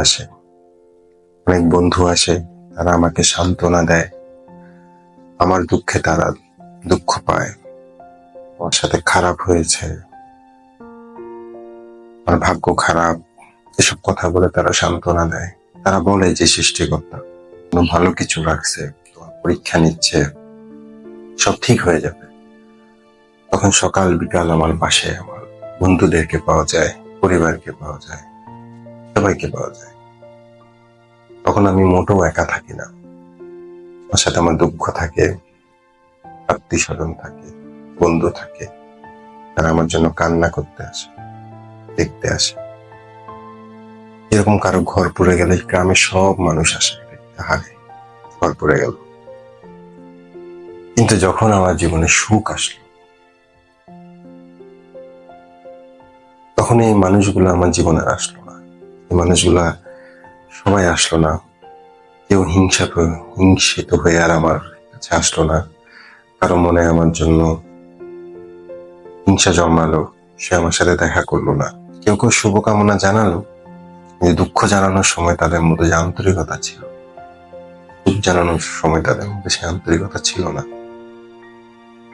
আসে, অনেক বন্ধু আসে, তারা আমাকে সান্ত্বনা দেয়। আমার দুঃখে তারা দুঃখ পায়। আমার সাথে খারাপ হয়েছে, আমার ভাগ্য খারাপ, এসব কথা বলে তারা সান্ত্বনা দেয়। তারা বলে যে সৃষ্টিকর্তা কোনো ভালো কিছু রাখছে, তোমার পরীক্ষা নিচ্ছে, সব ঠিক হয়ে যাবে। তখন সকাল বিকাল আমার পাশে আমার বন্ধুদেরকে পাওয়া যায়, পরিবারকে পাওয়া যায়, সবাইকে পাওয়া যায়। তখন আমি মোটেও একা থাকি না। আমার সাথে আমার দুঃখ থাকে, আত্মীয় স্বজন থাকে, বন্ধু থাকে, তারা আমার জন্য কান্না করতে আসে, দেখতে আসে। এরকম কারো ঘর পুড়ে গেলে গ্রামের সব মানুষ আসে দেখতে, হারে ঘর পুড়ে গেল। কিন্তু যখন আমার জীবনে সুখ আসলো, তখন এই মানুষগুলো আমার জীবনে আসলো না। এই মানুষগুলা সবাই আসলো না। কেউ হিংসিত হয়ে আর আমার কাছে আসলো না। কারো মনে আমার জন্য হিংসা জন্মালো, সে আমার সাথে দেখা করলো না। কেউ কেউ শুভকামনা জানালো, কিন্তু দুঃখ জানানোর সময় তাদের মধ্যে যে আন্তরিকতা ছিল, সুখ জানানোর সময় তাদের মধ্যে সে আন্তরিকতা ছিল না।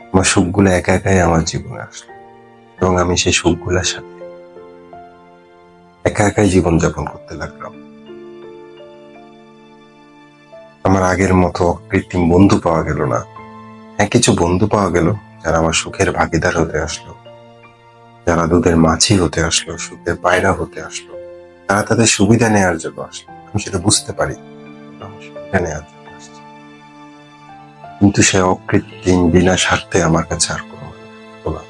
আমার সুখগুলো একা একাই আমার জীবনে আসলো, এবং আমি সেই সুখগুলোর সাথে একা একাই জীবনযাপন করতে লাগলাম। আমার আগের মতো কৃত্রিম বন্ধু পাওয়া গেল না। হ্যাঁ, কিছু বন্ধু পাওয়া গেল যারা আমার সুখের ভাগিদার হতে আসলো, যারা দুধের মাছি হতে আসলো, সুখের পায়রা হতে আসলো। তারা তাদের সুবিধা নেওয়ার জন্য আসলো, আমি সেটা বুঝতে পারি, আমার সুবিধা নেওয়ার জন্য আসছে। কিন্তু সে অকৃত্রিম বিনা স্বার্থে আমার কাছে আর কোনো না।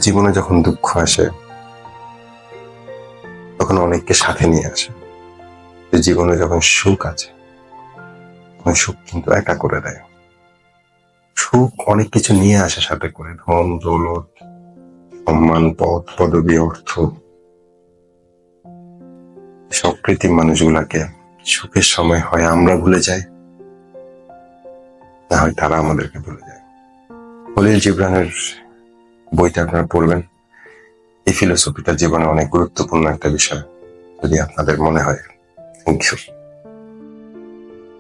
জীবনে যখন দুঃখ আসে, তখন অনেককে সাথে নিয়ে আসে। জীবনে যখন সুখ আছে, তখন সুখ কিন্তু একা করে দেয়। সুখ অনেক কিছু নিয়ে আসে সাথে করে, ধন দৌলত, সম্মান, পদ পদবী, অর্থ। সব কৃত্রিম মানুষগুলাকে সুখের সময় হয় আমরা ভুলে যাই, না হয় তারা আমাদেরকে ভুলে যায়। খলিল জিবরানের বইটা আপনারা পড়বেন। এই ফিলোসফিটা জীবনে অনেক গুরুত্বপূর্ণ একটা বিষয়, যদি আপনাদের মনে হয়। Thank you.